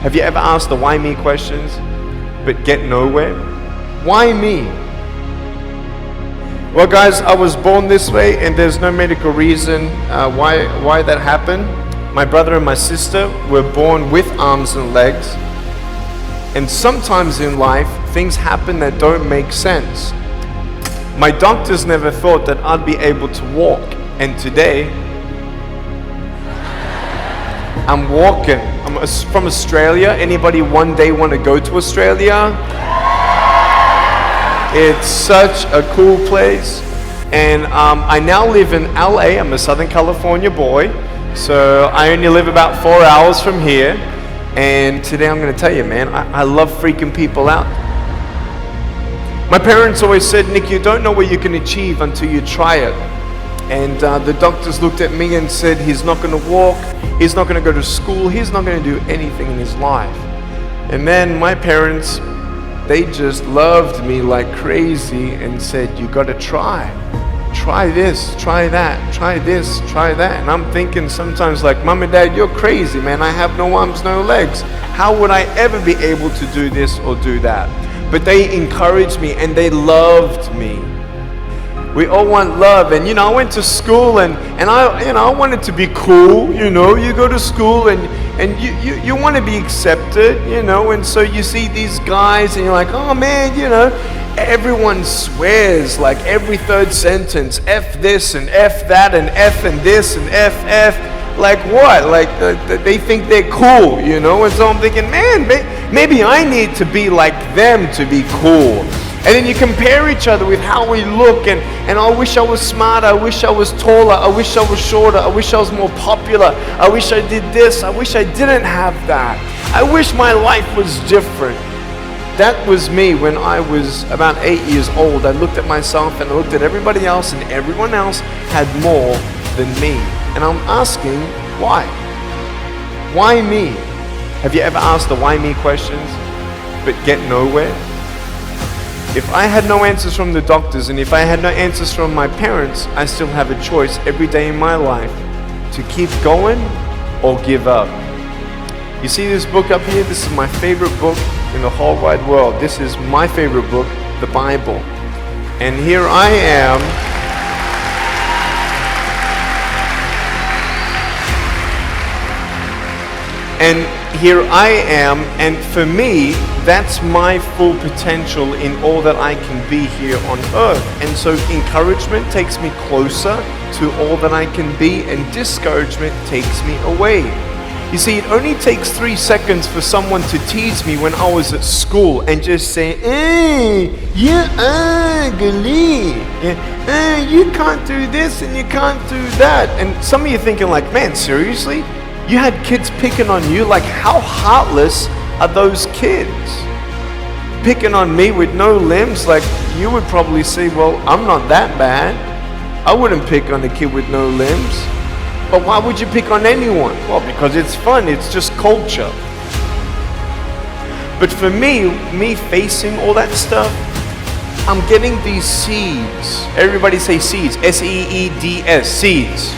Have you ever asked the why me questions, but get nowhere? Why me? Well guys, I was born this way and there's no medical reason why that happened. My brother and my sister were born with arms and legs. And sometimes in life, things happen that don't make sense. My doctors never thought that I'd be able to walk. And today, I'm walking. I'm from Australia. Anybody one day want to go to Australia? It's such a cool place. And I now live in LA. I'm a Southern California boy. So I only live about 4 hours from here. And today I'm going to tell you, man, I love freaking people out. My parents always said, Nick, you don't know what you can achieve until you try it. And the doctors looked at me and said, he's not going to walk, he's not going to go to school, he's not going to do anything in his life. And then my parents, they just loved me like crazy and said, you got to try. Try this, try that, try this, try that. And I'm thinking sometimes like, Mom and Dad, you're crazy, man. I have no arms, no legs. How would I ever be able to do this or do that? But they encouraged me and they loved me. We all want love. And I went to school and I wanted to be cool. You go to school and you want to be accepted, and so you see these guys and you're like, oh man, everyone swears like every third sentence, F this and F that and F and this and F. Like what? Like they think they're cool, and so I'm thinking, man, maybe I need to be like them to be cool. And then you compare each other with how we look, and I wish I was smarter, I wish I was taller, I wish I was shorter, I wish I was more popular, I wish I did this, I wish I didn't have that. I wish my life was different. That was me when I was about 8 years old. I looked at myself and I looked at everybody else, and everyone else had more than me. And I'm asking, why? Why me? Have you ever asked the why me questions, but get nowhere? If I had no answers from the doctors and if I had no answers from my parents, I still have a choice every day in my life to keep going or give up. You see this book up here? This is my favorite book in the whole wide world. This is my favorite book, the Bible. And here I am. And for me, that's my full potential in all that I can be here on earth. And so encouragement takes me closer to all that I can be, and discouragement takes me away. You see, it only takes 3 seconds for someone to tease me when I was at school and just say, you're ugly, you can't do this and you can't do that. And some of you thinking like, man, seriously? You had kids picking on you? Like, how heartless are those kids? Picking on me with no limbs? Like, you would probably say, well, I'm not that bad. I wouldn't pick on a kid with no limbs. But why would you pick on anyone? Well, because it's fun, it's just culture. But for me facing all that stuff, I'm getting these seeds. Everybody say seeds, S-E-E-D-S, seeds.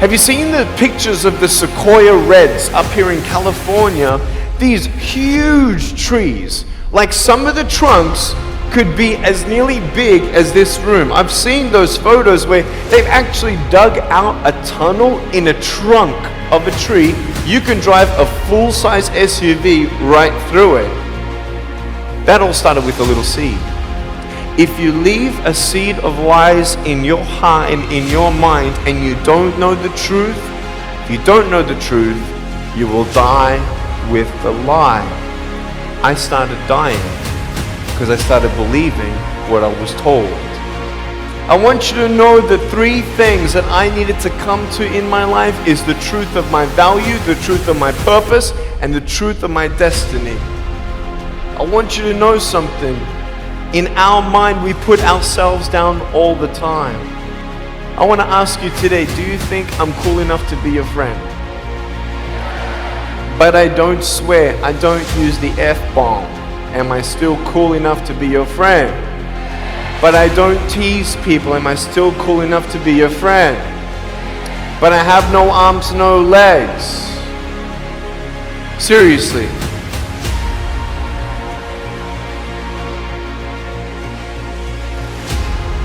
Have you seen the pictures of the sequoia reds up here in California? These huge trees, like some of the trunks could be as nearly big as this room. I've seen those photos where they've actually dug out a tunnel in a trunk of a tree. You can drive a full-size SUV right through it. That all started with a little seed. If you leave a seed of lies in your heart and in your mind and you don't know the truth, if you don't know the truth, you will die with the lie. I started dying because I started believing what I was told. I want you to know the 3 things that I needed to come to in my life is the truth of my value, the truth of my purpose, and the truth of my destiny. I want you to know something. In our mind, we put ourselves down all the time. I want to ask you today, do you think I'm cool enough to be your friend? But I don't swear, I don't use the F-bomb. Am I still cool enough to be your friend? But I don't tease people. Am I still cool enough to be your friend? But I have no arms, no legs. Seriously.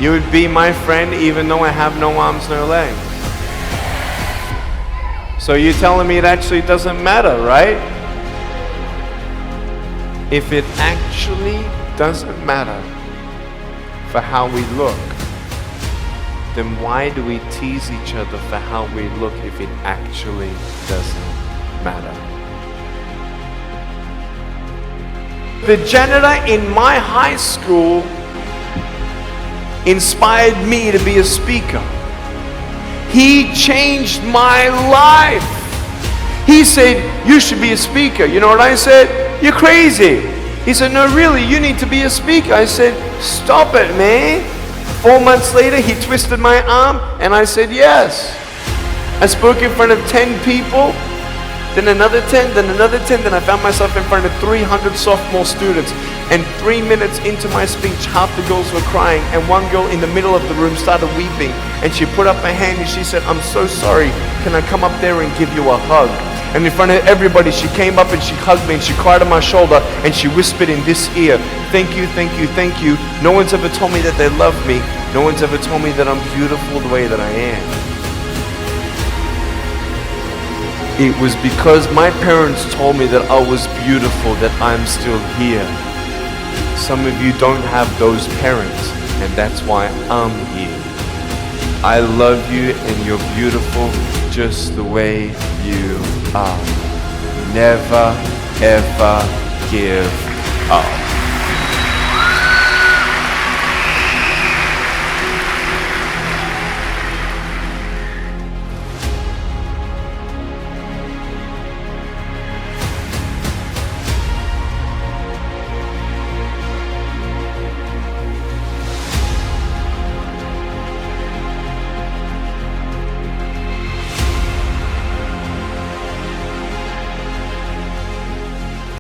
You would be my friend even though I have no arms, no legs. So you're telling me it actually doesn't matter, right? If it actually doesn't matter for how we look, then why do we tease each other for how we look if it actually doesn't matter? The janitor in my high school inspired me to be a speaker. He changed my life. He said, you should be a speaker. You know what I said? You're crazy. He said, no, really, you need to be a speaker. I said, stop it, man. 4 months later, he twisted my arm, and I said, yes. I spoke in front of 10 people, then another 10, then another 10, then I found myself in front of 300 sophomore students. And 3 minutes into my speech, half the girls were crying, and one girl in the middle of the room started weeping, and she put up her hand and she said, I'm so sorry, can I come up there and give you a hug? And in front of everybody, she came up and she hugged me and she cried on my shoulder and she whispered in this ear, thank you, thank you, thank you. No one's ever told me that they love me. No one's ever told me that I'm beautiful the way that I am. It was because my parents told me that I was beautiful that I'm still here. Some of you don't have those parents, and that's why I'm here. I love you and you're beautiful just the way you are. Never ever give up.